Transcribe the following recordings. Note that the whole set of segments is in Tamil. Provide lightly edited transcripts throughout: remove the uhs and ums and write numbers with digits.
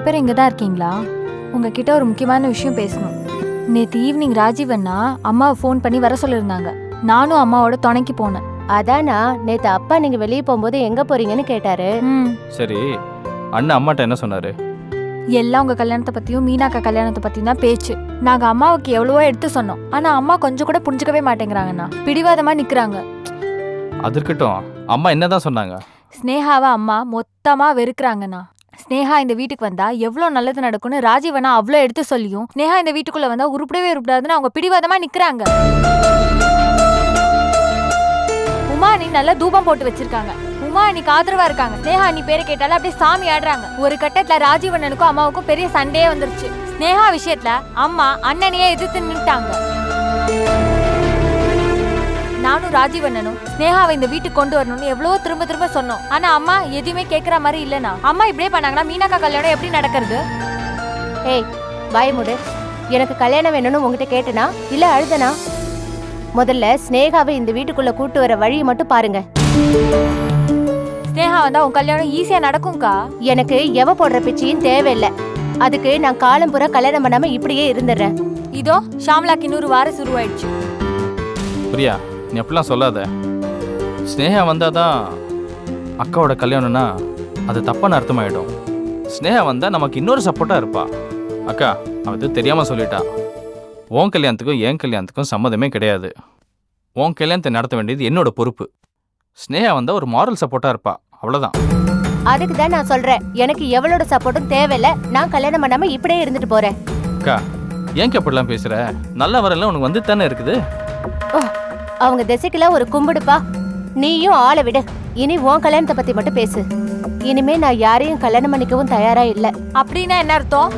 பேரும் இங்கே தான் இருக்கீங்களா? உங்ககிட்ட ஒரு முக்கியமான விஷயம் பேசணும். நேற்று ஈவினிங் ராஜீவ் அண்ணா அம்மாவை ஃபோன் பண்ணி வர சொல்லியிருந்தாங்க. நானும் அம்மாவோட துணைக்கு போனேன். அதானா நேத்து அப்பா நீங்க வெளியே போகும்போது எங்க போறீங்கன்னு கேட்டாரு. சரி, அண்ணன் அம்மாட்ட என்ன சொன்னாரு? எல்லாம் உங்க கல்யாணத்தை பத்தியும் மீனாக்கா கல்யாணத்தை பத்தியும் தான் பேச்சு. நாங்க அம்மாவுக்கு எவ்வளவோ எடுத்து சொன்னோம், ஆனா அம்மா கொஞ்சம் கூட புரிஞ்சுக்கவே மாட்டேங்கிறாங்கண்ணா. பிடிவாதமா நிக்கிறாங்க. அது இருக்கட்டும், அம்மா என்னதான் சொன்னாங்க? ஸ்னேகாவை அம்மா மொத்தமா வெறுக்கிறாங்கண்ணா. ஸ்னேகா இந்த வீட்டுக்கு வந்தா எவ்வளவு நல்லது நடக்கும்னு ராஜீவனா அவ்வளோ எடுத்து சொல்லியும் ஸ்னேகா இந்த வீட்டுக்குள்ள வந்தா உருப்படவே உருப்படாதுன்னு அவங்க பிடிவாதமா நிக்கிறாங்க. உமா அண்ணி நல்லா தூபம் போட்டு வச்சிருக்காங்க. உமா அன்னைக்கு ஆதரவா இருக்காங்க. ஸ்னேகா அண்ணி பேரை கேட்டாலும் அப்படியே சாமி ஆடுறாங்க. ஒரு கட்டத்துல ராஜீவண்ணனுக்கும் அம்மாவுக்கும் பெரிய சண்டையே வந்துருச்சு. ஸ்னேகா விஷயத்துல அம்மா அண்ணனையே எதிர்த்து நின்ட்டாங்க. நானும் ராஜீவண்ணனும் ஸ்னேகாவை இந்த வீட்டுக்கு கொண்டு வரணும்னு எவ்வளவோ திரும்ப திரும்ப சொன்னோம். ஆனா அம்மா எதுவுமே கேட்கற மாதிரி இல்லைனா. அம்மா இப்படியே பண்ணாங்கன்னா மீனாக்கா கல்யாணம் எப்படி நடக்கிறது? ஏய் பயமுடு, எனக்கு கல்யாணம் வேணும்னு உங்ககிட்ட கேட்டனா இல்ல அழுதனா? முதல்ல ஸ்னேகாவை இந்த வீட்டுக்குள்ள கூட்டு வர வழியை மட்டும் பாருங்க. ஸ்னேகா வந்தா உன் கல்யாணம் ஈஸியா நடக்கும்க்கா. எனக்கு எவ போடுற பிச்சையும் தேவையில்லை. அதுக்கு நான் காலம் பூரா கல்யாணம் பண்ணாம இப்படியே இருந்துடுறேன். இதோ ஷாம்லாக்கு 100 வாரம் சுருவாயிடுச்சு. பிரியா, நீ அப்படிலாம் சொல்லாத. ஸ்னேகா வந்தாதான் அக்காவோட கல்யாணம்னா அது தப்பான அர்த்தமாயிடும். ஸ்னேகா வந்தா நமக்கு இன்னொரு சப்போர்ட்டா இருப்பா. அக்கா அது தெரியாம சொல்லிட்டா. உன் கல்யாணத்துக்கும் என் கல்யாணத்துக்கும் சம்மதமே கிடையாது. உன் கல்யாணத்தை நடத்த வேண்டியது என்னோட பொறுப்பு. ஸ்னேகா வந்தா ஒரு மாரல் சப்போர்ட்டா இருப்பா, அவ்வளவுதான். அதுக்கு தான் நான் சொல்றேன், எனக்கு எவளோட சப்போர்ட்டும் தேவையில்லை. நான் கல்யாணம் பண்ணாம இப்படியே இருந்துட்டு போறேன். அக்கா ஏன் அப்படிலாம் பேசுற? நல்ல வரல உனக்கு வந்து தானே இருக்குது. அவங்க திசைக்குலாம் ஒரு கும்பிடுப்பா. நீயும் ஆளை விடு. இனி உன் கல்யாணத்தை பத்தி மட்டும் பேசு. இனிமே நான் யாரையும் கல்யாணம் பண்ணிக்கவும் தயாரா இல்ல. அப்படின்னா என்ன அர்த்தம்?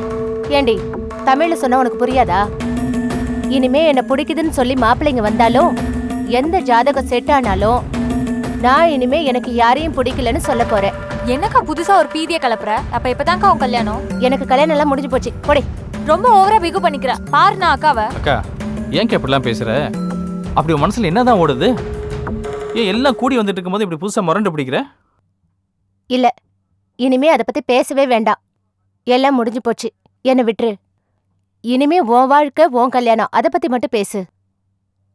ஏண்டி தமிழ்ல சொன்னா உனக்கு புரியாதா? இனிமே என்ன பிடிக்குதுன்னு சொல்லி மாப்பிள்ளைங்க வந்தாலும் எந்த ஜாதகம் செட் ஆனாலும் நான் இனிமே எனக்கு யாரையும் பிடிக்கலன்னு சொல்ல போறேன். என்னக்கா புதுசா ஒரு பீதிய கலப்புற? அப்ப இப்பதான்க்கா உன் கல்யாணம்? எனக்கு கல்யாணம் எல்லாம் முடிஞ்சு போச்சு. போடி. ரொம்ப ஓவரா பிகு பண்ணிக்கிற பாருண்ணா அக்காவை. அக்கா ஏன் அப்படிலாம் பேசுற? அப்படி உன் மனசுல என்னதான் ஓடுது? ஏன் எல்லாம் கூடி வந்துட்டு இருக்கும்போது இப்படி புதுசா முரண்டு பிடிக்கிற? இல்ல, இனிமே அதை பத்தி பேசவே வேண்டாம். எல்லாம் முடிஞ்சு போச்சு, என்ன விட்டுரு. இனிமே உன் வாழ்க்கை உன் கல்யாணம், அதை பத்தி மட்டும் பேசு.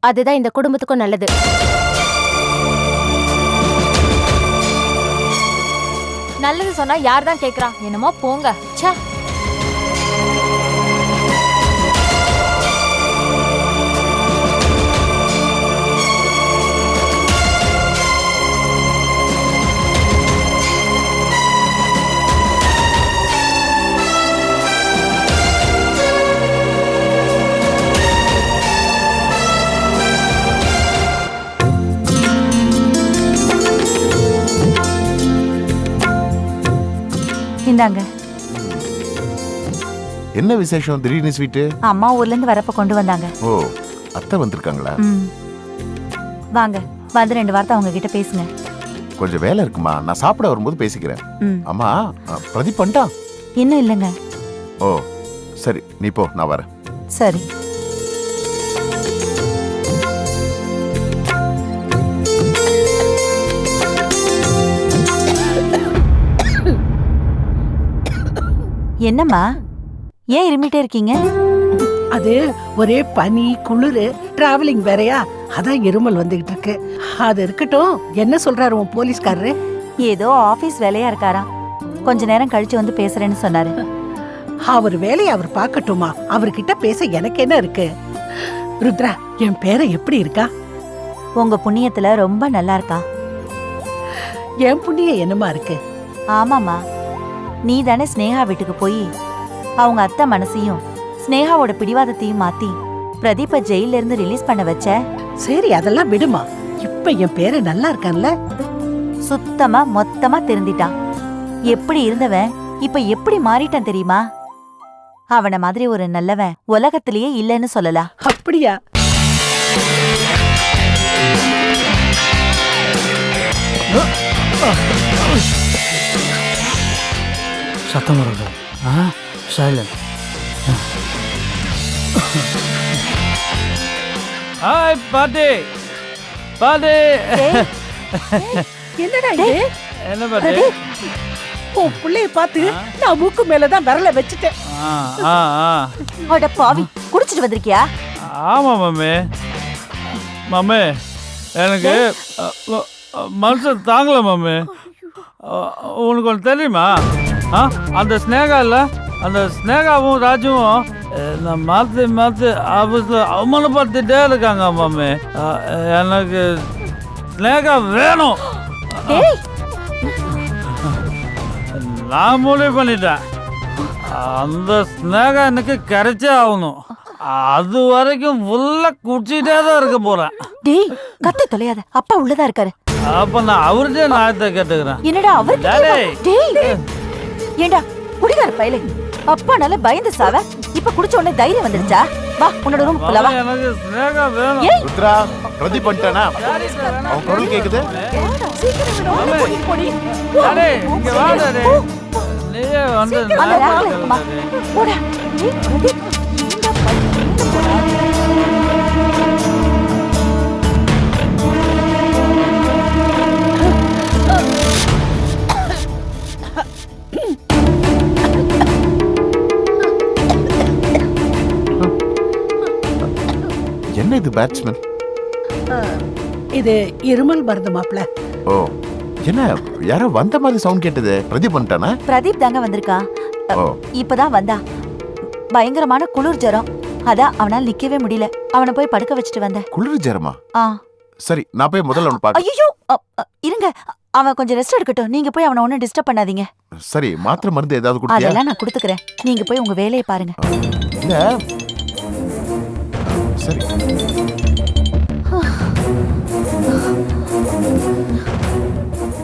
அதுதான் இந்த குடும்பத்துக்கும் நல்லது. நல்லது சொன்னா யார் தான் கேக்குறா? என்னமோ போங்க. ச்சே. இந்தாங்க. என்ன விசேஷம் திடீர்னு ஸ்வீட்டு? அம்மா ஊர்ல இருந்து வரப்ப கொண்டு வந்தாங்க. ஓ, அத்தை வந்திருக்காங்களா? வாங்க, வந்து 2 வார்த்தை அவங்க கிட்ட பேசுங்க. கொஞ்சம் வேலை இருக்குமா, நான் சாப்பிட வரும்போது பேசிக்கிறேன். அம்மா பிரதீப் பண்ணிட்டா? இன்னும் இல்லைங்க. ஓ சரி, நீ போ, நான் வரேன். சரி. என்னம்மா, ஏன் இருமிட்டே இருக்கீங்க? அது ஒரே பனி குளிரு டிராவலிங் வேறையா, அதான் இருமல் வந்துகிட்டு இருக்கு. அது இருக்கட்டும், என்ன சொல்றாரு உன் போலீஸ்காரரு? ஏதோ ஆபீஸ் வேலையா இருக்காராம், கொஞ்ச நேரம் கழிச்சு வந்து பேசுறேன்னு சொன்னாரு. அவர் வேலையை அவர் பார்க்கட்டுமா? அவர்கிட்ட பேச எனக்கு என்ன இருக்கு? ருத்ரா, என் பேரை எப்படி இருக்கா? உங்க புண்ணியத்துல ரொம்ப நல்லா இருக்கா. என் புண்ணியம் என்னமா இருக்கு? ஆமாமா, நீ தானே ஸ்னேகா வீட்டுக்கு போய் அவங்க அத்தை மனசையும் ஸ்னேகாவோட பிடிவாதத்தையும் மாத்தி பிரதீப்ப ஜெயில இருந்து ரிலீஸ் பண்ண வச்ச. சரி, அதெல்லாம் விடுமா. இப்ப என் பேரு நல்லா இருக்கான்ல? சுத்தமா மொத்தமா திருந்திட்டான். எப்படி இருந்தவன் இப்ப எப்படி மாறிட்டான் தெரியுமா? அவன மாதிரி ஒரு நல்லவன் உலகத்திலேயே இல்லைன்னு சொல்லலாம். அப்படியா? சத்தம் வருது. சைலண்ட். ஹாய் பாட்டி. பாட்டி என்னடா இது? என்ன பாட்டி? உன் பிள்ளைய பார்த்து நான் மூக்கு மேலதான் விரல வச்சுட்டேன். ஆ ஆ ஆ அட பாவி, குடிச்சிட்டு வந்திருக்கியா? ஆமாம் மம்மி. மம்மி எனக்கு மனசு தாங்கல மம்மி. உனக்கு ஒன்று தெரியுமா? அந்த ஸ்னேகா இல்லை, அந்த ஸ்னேகாவும் ராஜுவும் நான் மாற்றி மாற்றி ஆஃபீஸில் அவமானப்படுத்திட்டே இருக்காங்க மம்மி. எனக்கு ஸ்னேகா வேணும். நான் முடிவு பண்ணிட்டேன், அந்த ஸ்னேகா எனக்கு கிடைச்சே ஆகணும். அது வரைக்கும் ஃபுல்லா குடிச்சிட்டே தான் இருக்க போறேன். டேய் கத்தி தொலையாத, அப்பா உள்ளதா இருக்காரு. அப்ப நான் அவர்கிட்ட நியாயத்தை கேட்டுக்கிறேன். என்னடா அவருக்கு? டேய் ஏண்டா குடிகார பயலே, அப்பா நல்ல பயந்து சாவ, இப்ப குடிச்ச உடனே தைரியம் வந்துருச்சா? வா உன்னோட ரூம் போல வா. எனக்கு ஸ்னேகா வேணும். ருத்ரா பிரதீப் பண்ணிட்டானா? அவன் குரல் கேக்குது. டாடி, இங்க வா டாடி. நீயே வந்து அந்த ரேக்ல இருக்குமா? போடா. டேய் பிரதீப், இந்த பையன் என்ன இது பேட்ஸ்மேன்? இது இருமல் மருந்து மாப்ள. ஓ, என்ன யாரோ வந்த மாதிரி சவுண்ட் கேட்டது. பிரதீப் பண்ணிட்டானா? பிரதீப் தாங்க வந்திருக்கான். ஓ, இப்பதான் வந்தா. பயங்கரமான குளிர் ஜரம், அதான் அவனால நிக்கவே முடியல. அவனை போய் படுக்க வச்சுட்டு வந்தேன். குளிர் ஜரமா? ஆ சரி, நான் போய் முதல்ல அவனை பார்க்க. ஐயோ இருங்க, அவன் கொஞ்சம் ரெஸ்ட் எடுக்கட்டும். நீங்க போய் அவனை ஒன்னும் டிஸ்டர்ப் பண்ணாதீங்க. சரி, மாத்திரை மருந்து ஏதாவது கொடுத்தியா? அதெல்லாம் நான் கொடுத்துக்கிறேன், நீங்க போய் உங்க வேலையை பாருங்க. இல்ல சரி.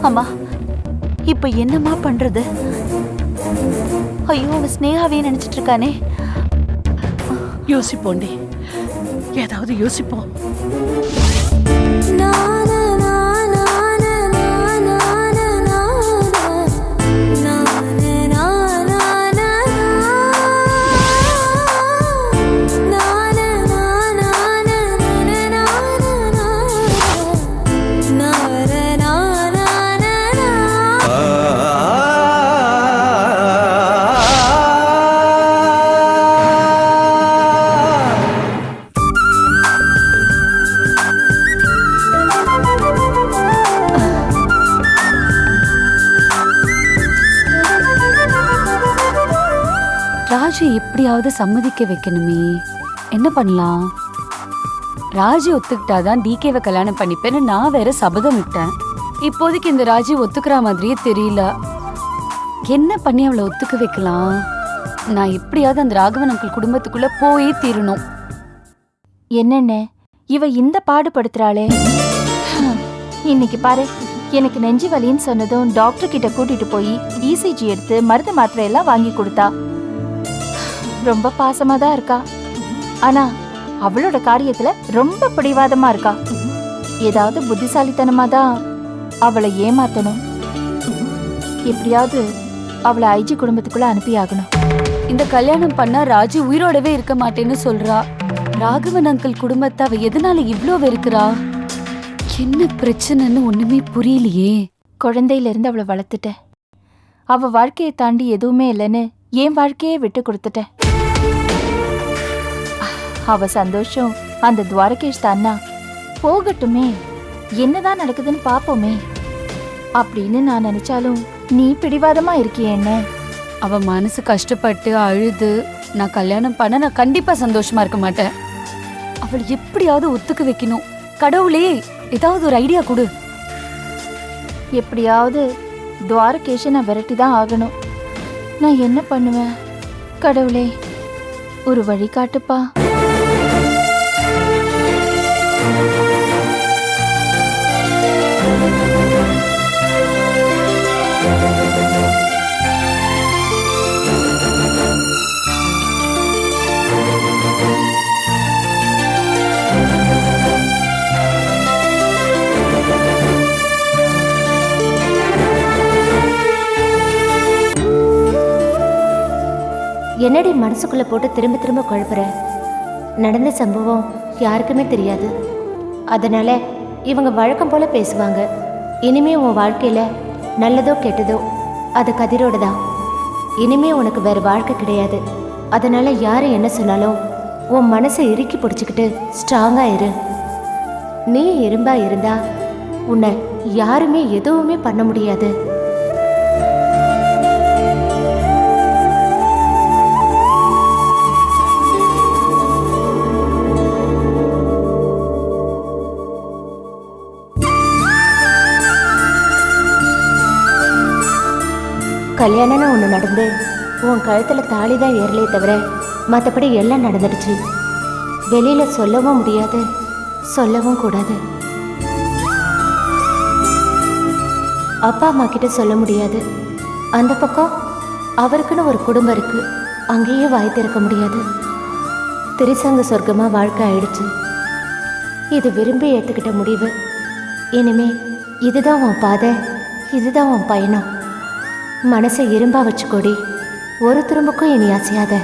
அம்மா இப்ப என்னம்மா பண்றது? ஐயோ, அவன் ஸ்னேகாவே நினைச்சிட்டு இருக்கானே. யோசிப்போண்டி, ஏதாவது யோசிப்போம். ராஜு எப்படியாவது சம்மதிக்க வைக்கணுமே. என்ன பண்ணலாம்? ராஜு ஒத்துக்கிட்டாதான் டிகேவை கல்யாணம் பண்ணிப்பேன்னு நான் வேற சபதம் விட்டேன். இப்போதைக்கு இந்த ராஜு ஒத்துக்கிற மாதிரியே தெரியல. என்ன பண்ணி அவளை ஒத்துக்க வைக்கலாம்? நான் எப்படியாவது அந்த ராகவன் அங்கிள் குடும்பத்துக்குள்ள போயே தீரணும். என்னென்ன இவ இந்த பாடுபடுத்துறாளே. இன்னைக்கு பாரு, எனக்கு நெஞ்சு வலின்னு சொன்னதும் டாக்டர் கிட்ட கூட்டிட்டு போய் இசிஜி எடுத்து மருந்து மாத்திரை எல்லாம் வாங்கி கொடுத்தா. ரொம்ப பாசமா தான் இருக்கா, ஆனா அவளோட காரியத்துல ரொம்ப பிடிவாதமா இருக்கா. ஏதாவது புத்திசாலித்தனமா தான் அவளை ஏமாத்தணும். எப்படியாவது அவளை ஐஜி குடும்பத்துக்குள்ள அனுப்பி ஆகணும். இந்த கல்யாணம் பண்ணா ராஜு உயிரோடவே இருக்க மாட்டேன்னு சொல்றா. ராகவன் அங்கிள் குடும்பத்தை அவ எதனால இவ்ளோ வெறுக்கிறா? என்ன பிரச்சனைன்னு ஒண்ணுமே புரியலையே. குழந்தையில இருந்து அவளை வளர்த்துட்டேன். அவ வாழ்க்கையை தாண்டி எதுவுமே இல்லைன்னு என் வாழ்க்கையே விட்டு கொடுத்துட்டேன். அவ சந்தோஷம் அந்த துவாரகேஷ் தானா, போகட்டுமே, என்னதான் நடக்குதுன்னு பாப்போமே அப்படின்னு நான் நினைச்சாலும் நீ பிடிவாதமா இருக்கியே. என்ன அவ மனசு கஷ்டப்பட்டு அழுது நான் கல்யாணம் பண்ண நான் கண்டிப்பா சந்தோஷமா இருக்க மாட்டேன். அவள் எப்படியாவது ஒத்துக்க வைக்கணும். கடவுளே, ஏதாவது ஒரு ஐடியா கொடு. எப்படியாவது துவாரகேஷை நான் விரட்டி தான் ஆகணும். நான் என்ன பண்ணுவேன்? கடவுளே, ஒரு வழி காட்டுப்பா. என்னடி மனசுக்குள்ள போட்டு திரும்ப திரும்ப குழப்புற? நடந்த சம்பவம் யாருக்குமே தெரியாது. அதனால இவங்க வழக்கம் போல பேசுவாங்க. இனிமே உன் வாழ்க்கையில நல்லதோ கெட்டதோ அது கதிரோட தான். இனிமே உனக்கு வேற வாழ்க்கை கிடையாது. அதனால யாரு என்ன சொன்னாலும் உன் மனசை இறுக்கி பிடிச்சிக்கிட்டு ஸ்ட்ராங்கா இரு. நீ இரும்பா இருந்தா உன்னை யாருமே எதுவுமே பண்ண முடியாது. கல்யாணம்னு ஒன்று நடந்து உன் கழுத்தில் தாலி தான் ஏறலே தவிர மற்றபடி எல்லாம் நடந்துடுச்சு. வெளியில சொல்லவும் முடியாது, சொல்லவும் கூடாது. அப்பா அம்மா கிட்ட சொல்ல முடியாது. அந்த பக்கம் அவருக்குன்னு ஒரு குடும்பம் இருக்கு, அங்கேயே வாய் திறக்க முடியாது. திரிசங்க சொர்க்கமா வாழ்க்கை ஆயிடுச்சு. இது விரும்பி ஏற்றுக்கிட்ட முடிவு. இனிமே இதுதான் உன் பாதை, இதுதான் உன் பயணம். மனசை இரும்பா வச்சுக்கோடி, ஒரு திரும்பக்கும் இனி அசையாத.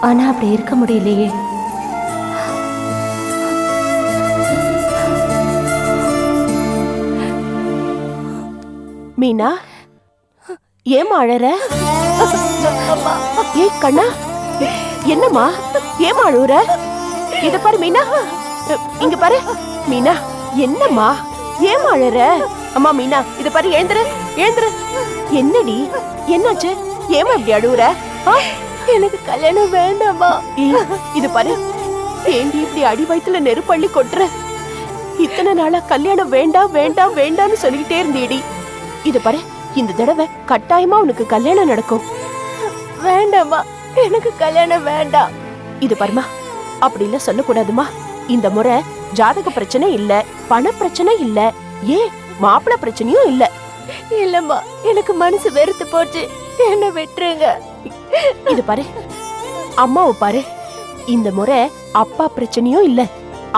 ஆனா அப்படி இருக்க முடியலையே. மீனா, ஏமா அழற? ஏ கண்ணா, என்னம்மா ஏமா அழுற? இத பாரு மீனா, இங்க பாரு மீனா, என்னம்மா ஏமா அழற? அம்மா மீனா, இத பாரு, எழுந்துரு எழுந்துரு. என்னடி, என்னாச்சு? ஏமா இப்படி அழுவுற? எனக்கு கல்யாணம் வேண்டாமா? இது பாரு, ஏண்டி இப்படி அடி வயித்துல நெருப்பள்ளி கொட்டுற? இத்தனை நாளா கல்யாணம் வேண்டாம் வேண்டாம் வேண்டாம்னு சொல்லிக்கிட்டே இருந்தேடி. இது பாரு, இந்த தடவை கட்டாயமா உனக்கு கல்யாணம் நடக்கும். வேண்டாமா, எனக்கு கல்யாணம் வேண்டாம். இது பாருமா, அப்படி இல்ல சொல்லக்கூடாதுமா. இந்த முறை ஜாதக பிரச்சனை இல்ல, பண பிரச்சனை இல்ல, ஏன் மாப்பிள்ள பிரச்சனையும் இல்ல. இல்லம்மா, எனக்கு மனசு வெறுத்து போச்சு, என்ன விட்டுருங்க. இது பாரு, அம்மாவை பாரு, இந்த முறை அப்பா பிரச்சனையும் இல்ல,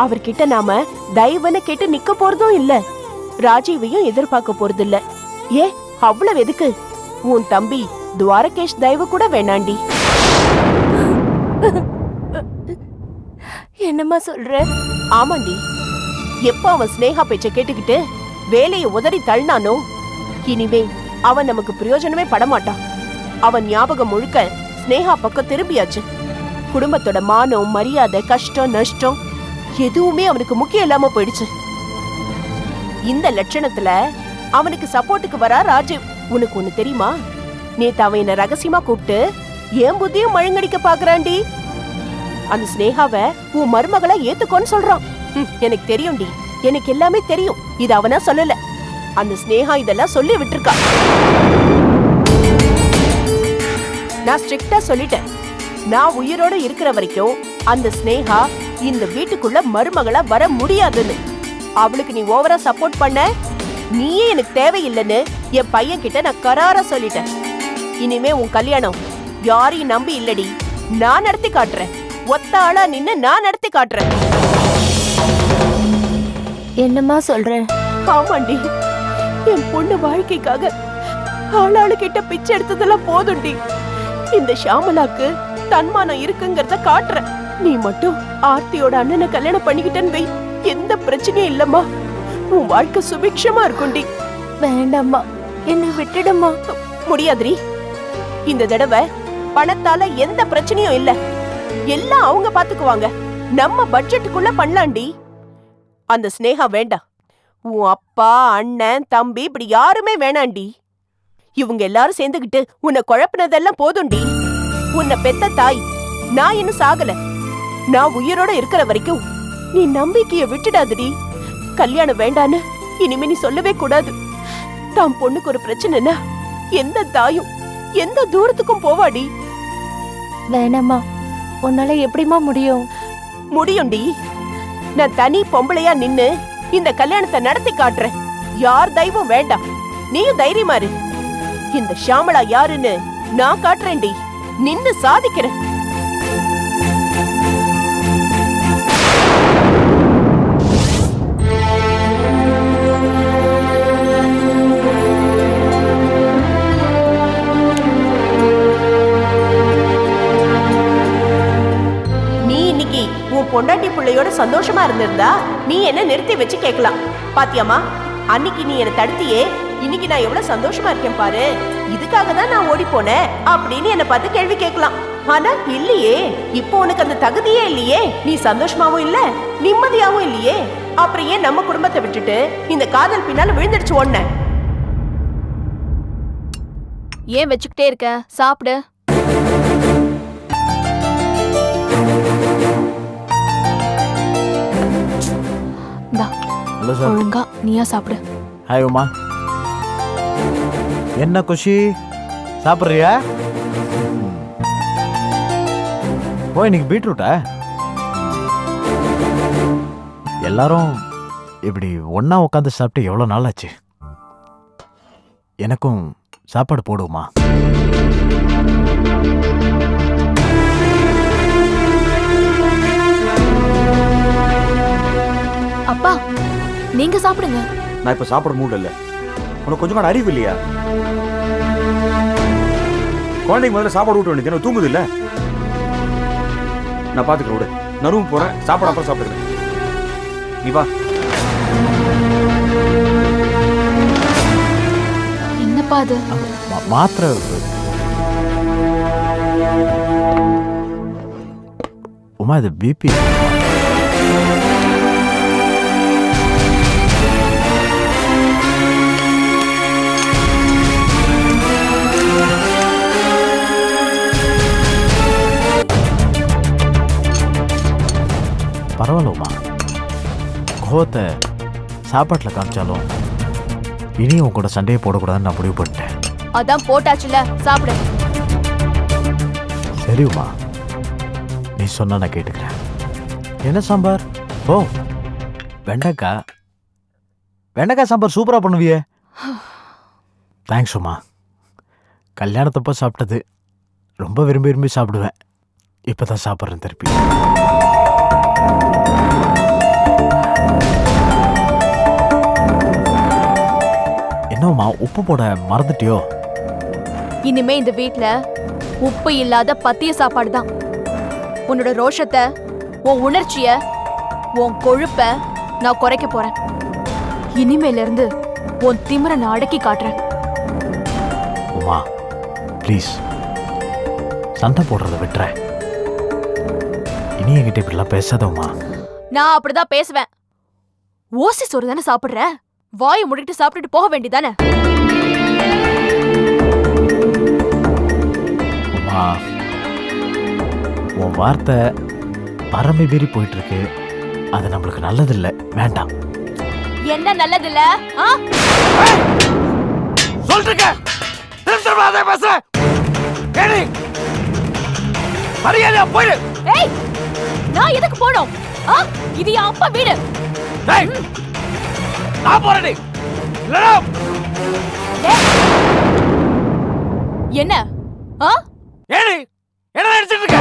அவர்கிட்ட நாம தயவுன்னு கேட்டு நிக்க போறதும் இல்ல, ராஜீவையும் எதிர்பார்க்க போறது இல்ல. ஏ அவ்வளவு எதுக்கு, உன் தம்பி துவாரகேஷ் தயவு கூட வேணாண்டி. என்னம்மா சொல்ற? ஆமாண்டி, எப்ப அவன் ஸ்னேகா பேச்ச கேட்டுக்கிட்டு வேலையை உதறி தள்ளினானோ, இனிமே அவன் நமக்கு பிரயோஜனமே படமாட்டான். அவன் ஞாபகம் முழுக்க ஸ்னேகா பக்கம் திரும்பியாச்சு. குடும்பத்தோட மானம், மரியாதை, கஷ்டம், நஷ்டம் எதுவுமே அவனுக்கு முக்கியம் இல்லாம போயிடுச்சு. இந்த லட்சணத்துல அவனுக்கு சப்போர்ட்டுக்கு வரா ராஜீவ். உனக்கு ஒண்ணு தெரியுமா? நேத்து அவன் என்ன ரகசியமா கூப்பிட்டு என் புத்தியும் மழுங்கடிக்க பாக்குறான்டி. அந்த ஸ்னேகாவை உன் மருமகளா ஏத்துக்கோன்னு சொல்றான். எனக்கு தெரியும்டி, எனக்கு எல்லாமே தெரியும். இது அவனா சொல்லல, அந்த ஸ்னேகா இதெல்லாம் சொல்லி விட்டுருக்கா. நான் ஸ்ட்ரிக்டா சொல்லிட்டேன், நான் உயிரோட இருக்கிற வரைக்கும் அந்த ஸ்னேகா இந்த வீட்டுக்குள்ள மருமகளா வர முடியாதுன்னு. அவளுக்கு நீ ஓவரா சப்போர்ட் பண்ண, நீயே எனக்கு தேவையில்லைன்னு என் பையன் கிட்ட நான் கராரா சொல்லிட்டேன். இனிமே உன் கல்யாணம் யாரையும் நம்பி இல்லடி, நான் நடத்தி காட்டுறேன். ஒத்த ஆளா நின்னு நான் நடத்தி காட்டுறேன். என்னம்மா சொல்ற? ஆமாண்டி, என் பொண்ணு வாழ்க்கைக்காக ஆளாளு கிட்ட பிச்சை எடுத்ததெல்லாம் போதும்டி. இந்த ஷாமலாக்கு தன்மானம் இருக்குங்கிறத காட்டுறேன். நீ மட்டும் ஆர்த்தியோட அண்ணனை கல்யாணம் பண்ணிக்கிட்டேன்னு வை, எந்த பிரச்சனையும் இல்லம்மா. உன் வாழ்க்கை சுபிக்ஷமா இருக்கும்டி. வேண்டாம்மா, என்ன விட்டுடுமா. முடியாதுரி, இந்த தடவை பணத்தால எந்த பிரச்சனையும் இல்ல, எல்லாம் அவங்க பாத்துக்குவாங்க. நம்ம பட்ஜெட்டுக்குள்ள பண்ணலாண்டி. அந்த ஸ்னேகா வேண்டாம். உன் அப்பா, அண்ணன், தம்பி இப்படி யாருமே வேணாண்டி. இவங்க எல்லாரும் சேர்ந்துகிட்டு உன்னை குழப்பினதெல்லாம் போதும்டி. உன்னை பெத்த தாய் நான் இன்னும் சாகல. நான் உயிரோட இருக்கிற வரைக்கும் நீ நம்பிக்கைய விட்டுடாதடி. கல்யாணம் வேண்டான்னு இனிமே நீ சொல்லவே கூடாது. தான் பொண்ணுக்கு ஒரு பிரச்சனைனா எந்த தாயும் எந்த தூரத்துக்கும் போவாடி. வேணாம்மா, உன்னால எப்படிமா முடியும்? முடியும்டி. நான் தனி பொம்பளையா நின்னு இந்த கல்யாணத்தை நடத்தி காட்டுறேன். யார் தெய்வம் வேண்டாம், நீயும் தைரியமா இரு. இந்த ஷாமளா யாருன்னு நான் காட்டுறேன்டி, நின்னு சாதிக்கிறேன். பொண்டாட்டி பிள்ளையோட சந்தோஷமா இருந்திருந்தா நீ என்ன நிறுத்தி வச்சு கேட்கலாம். பாத்தியாமா, அன்னைக்கு நீ என்ன தடுத்தியே, இன்னைக்கு நான் எவ்வளவு சந்தோஷமா இருக்கேன் பாரு. இதுக்காக தான் நான் ஓடி போனேன் அப்படின்னு என்ன பார்த்து கேள்வி கேட்கலாம். ஆனா இல்லையே, இப்போ உனக்கு அந்த தகுதியே இல்லையே. நீ சந்தோஷமாவும் இல்ல, நிம்மதியாவும் இல்லையே. அப்புறம் ஏன் நம்ம குடும்பத்தை விட்டுட்டு இந்த காதல் பின்னால விழுந்துடுச்சு ஒன்ன? ஏன் வச்சுக்கிட்டே இருக்க? சாப்பிடு. ஒழுங்கா நீயா சாப்பிடு. ஹாய் உமா. என்ன குஷி, சாப்பிட்றியா? ஓ, இன்னைக்கு பீட்ரூட்டா? எல்லாரும் இப்படி ஒண்ணா உட்காந்து சாப்பிட்டு எவ்வளோ நாள் ஆச்சு. எனக்கும் சாப்பாடு போடுமா? அப்பா நீங்க சாப்பிடுங்க. நான் இப்ப சாப்பிட மூட் இல்ல. உனக்கு கொஞ்சம் கூட அறிவு இல்லையா? குழந்தைக்கு முதல்ல சாப்பாடு ஊட்ட வேண்டியது, தூங்குது இல்ல. நான் பாத்துக்கிறேன் விடு. நான் ரூம் போறேன், சாப்பாடு அப்புறம் சாப்பிடுறேன். நீ வா. என்னப்பா அது? மாத்திரை. உமா, இது பிபி. பரவாயில்ல உமா, கோவத்தை சாப்பாட்டில் காமிச்சாலும் இனியும் உன் கூட சண்டையை போடக்கூடாதுன்னு நான் முடிவு பண்ணிட்டேன். அதான் போட்டாச்சுல, சாப்பிடு. சரி உமா, நீ சொன்னா நான் கேட்டுக்கிறேன். என்ன சாம்பார்? ஓ, வெண்டைக்காய். வெண்டைக்காய் சாம்பார் சூப்பராக பண்ணுவியே. தேங்க்ஸ் உமா. கல்யாணத்தப்போ சாப்பிட்டது ரொம்ப விரும்பி விரும்பி சாப்பிடுவேன். இப்போ தான் சாப்பிட்றேன் திருப்பி. என்னம்மா, உப்பு போட மறந்துட்டியோ? இனிமே இந்த வீட்ல உப்பு இல்லாத பத்திய சாப்பாடு தான். உன்னோட ரோஷத்தை, உன் உணர்ச்சிய, உன் கொழுப்ப நான் குறைக்க போறேன். இனிமேல இருந்து உன் திமிர நான் அடக்கி காட்டுறேன். உமா ப்ளீஸ், சண்டை போடுறத விட்டுற. இனி என்கிட்ட இப்படிலாம் பேசாத உமா. நான் அப்படிதான் பேசுவேன். ஓசி சோறு தானே சாப்பிடுற, வாயை முடிக்கிட்டு சாப்பிட்டுட்டு போக வேண்டியதானே? உமா, உன் வார்த்தை பரம்பை மீறி போயிட்டு இருக்கு. அது நம்மளுக்கு நல்லதில்லை, வேண்டாம். என்ன நல்லதில்ல? சொல்லிருக்க பேசுற மரியாதையா போயிடு. ஏய், நான் எதுக்கு போடும்? இது என் அப்பா வீடு. நான் போறேன். என்ன ஏடி என்ன நினைச்சிட்டு இருக்க?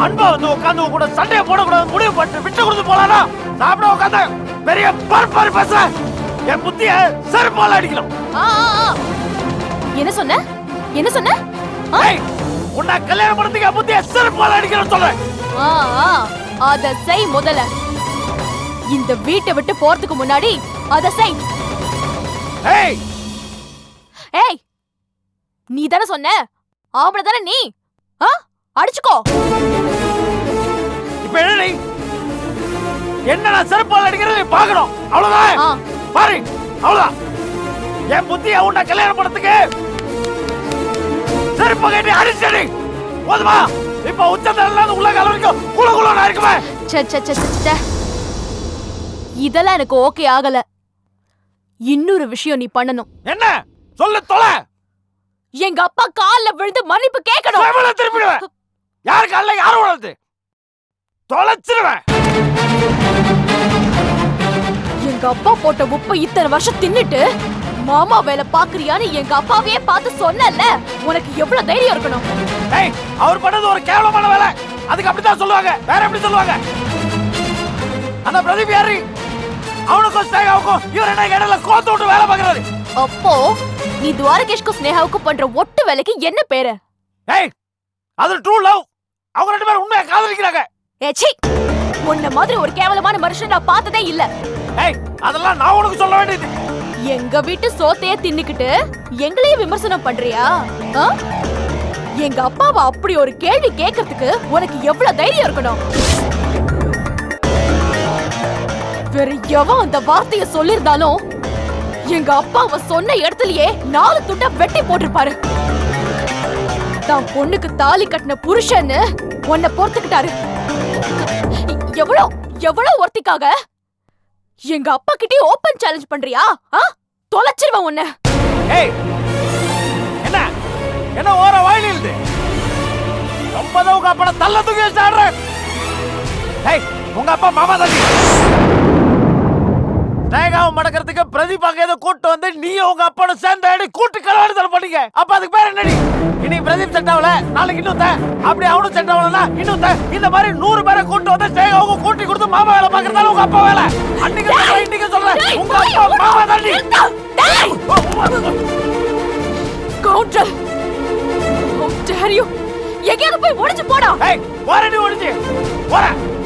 அன்பா வந்து உட்காந்து கூட சண்டையை போடக்கூடாது முடிவு பண்ணிட்டு விட்டு கொடுத்து போலானா? சாப்பிட உட்காந்து பெரிய பர்பாரி பேச என் புத்திய செருப்பால அடிக்கலாம். என்ன சொன்ன? என்ன சொன்ன? உன்னை கல்யாணம் பண்ணதுக்கு என் புத்திய செருப்பால அடிக்கணும் சொல்றேன். அத செய் முதல்ல. இந்த வீட்டை விட்டு போறதுக்கு முன்னாடி அத செய். ஏய் ஏய், நீ தானே சொன்ன, ஆம்பளை தானே நீ? அடிச்சுக்கோ. இப்ப என்ன நீ என்ன நான் செருப்பால அடிக்கிறது பாக்கணும், அவ்வளவுதான். பாரு, அவ்வளவுதான். என் புத்திய உன்னை கல்யாணம் பண்ணதுக்கு செருப்ப கேட்டு அடிச்சடி போதுமா? இப்ப உச்சத்தல உள்ள கலவரிக்கும் குள குளனா இருக்குமே. இதெல்லாம் எனக்கு ஓகே ஆகல. இன்னொரு விஷயம் நீ பண்ணணும். என்ன சொல்ல தொலை. எங்க அப்பா கால்ல விழுந்து மன்னிப்பு கேட்கணும். திருப்பிடுவேன். யார் கால்ல யார் விழுந்து தொலைச்சிருவேன். எங்க அப்பா போட்ட உப்பை இத்தனை வருஷம் தின்னுட்டு மாமா வேலை பாக்குறியான்னு எங்க அப்பாவையே பார்த்து சொன்னல. உனக்கு எவ்வளவு தைரியம் இருக்கணும்? ஏய், அவர் பண்ணது ஒரு கேவலமான வேலை. அதுக்கு அப்படித்தான் சொல்லுவாங்க, வேற எப்படி சொல்லுவாங்க? அந்த பிரதீப் யாரு? அவனுக்கும் ஸ்னேகாவுக்கும் இவர் என்ன இடையில கோத்து விட்டு வேலை பார்க்கறாரு. அப்போ நீ துவாரகேஷ்க்கும் ஸ்னேகாவுக்கும் பண்ற ஒட்டு வேலைக்கு என்ன பேரு? ஏய், அது ட்ரூ லவ். அவங்க ரெண்டு பேரும் உண்மையா காதலிக்கிறாங்க. ஏச்சி, உன்ன மாதிரி ஒரு கேவலமான மனுஷன் நான் பார்த்ததே இல்ல. ஏய், அதெல்லாம் நான் உனக்கு சொல்ல வேண்டியது. எங்க வீட்டு சோத்தையே தின்னுக்கிட்டு எங்களையே விமர்சனம் பண்றியா? ஆ? எங்க அப்பாவை அப்படி ஒரு கேள்வி கேட்கறதுக்கு உனக்கு எவ்வளவு தைரியம் இருக்கணும்? வேற எவன் அந்த வார்த்தைய சொல்லிருந்தாலும் எங்க அப்பாவை சொன்ன இடத்துலயே 4 துண்டை வெட்டி போட்டிருப்பாரு. தான் பொண்ணுக்கு தாலி கட்டின புருஷன்னு உன்னை பொறுத்துக்கிட்டாரு. எவ்வளவு ஒருத்திக்காக எங்க அப்பா கிட்டே ஓபன் சேலஞ்ச் பண்றியா? தொலைச்சிருவேன் உன்னை. ஏய் என்ன என்ன ஓர வாயில இருந்து ரொம்பதான் உங்க அப்பா தள்ள தூக்கி வச்சாடுற. ஏய் உங்க அப்பா மாமா தள்ளி ஸ்னேகாவை மடக்கிறதுக்கு பிரதீபாங்க ஏதோ கூட்டு வந்து நீயும் உங்க அப்பா சேர்ந்து கூட்டு கலவாடுதல் பண்ணீங்க. அப்ப அதுக்கு பேர் என்னடி? இன்னைக்கு பிரதீப் செட் ஆகல, நாளைக்கு இன்னும் அப்படி அவனும் செட் ஆகலன்னா இன்னும் இந்த மாதிரி 100 பேரை கூட்டு வந்து ஸ்னேகாவுக்கு கூட்டி கொடுத்து மாமா வேலை பாக்குறதால உங்க அப்பா வேலை. இன்னைக்கு சொல்றேன் உங்க அப்பா மாமா தள்ளி கவுண்டர். எங்கேயாவது போய் ஒளிஞ்சு போடா. போறடி ஒளிஞ்சு போற.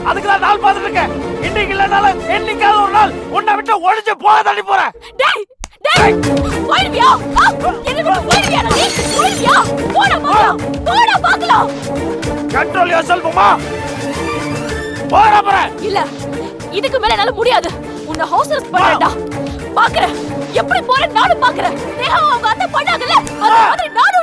அதுக்கு தான் நாள் பார்த்துட்டு இருக்கேன். இன்னைக்கு இல்லனாலும் என்னைக்காவது ஒரு நாள் உன்னை விட்டு ஒளிஞ்சு போக தள்ளி போறேன். டேய் டேய் போய்வியா? என்ன விட்டு போய்வியா? நீ போய்வியா? போடா பார்க்கலாம். Control your Uma. போற. இல்ல இதுக்கு மேல என்னால முடியாது. உன்னை ஹவுஸ் அரெஸ்ட் பண்ணடா. பாக்குறேன் எப்படி போற நானும் பாக்குறேன். நேஹா அவங்க அத்தை பண்ணாங்கல அது மாதிரி நானும்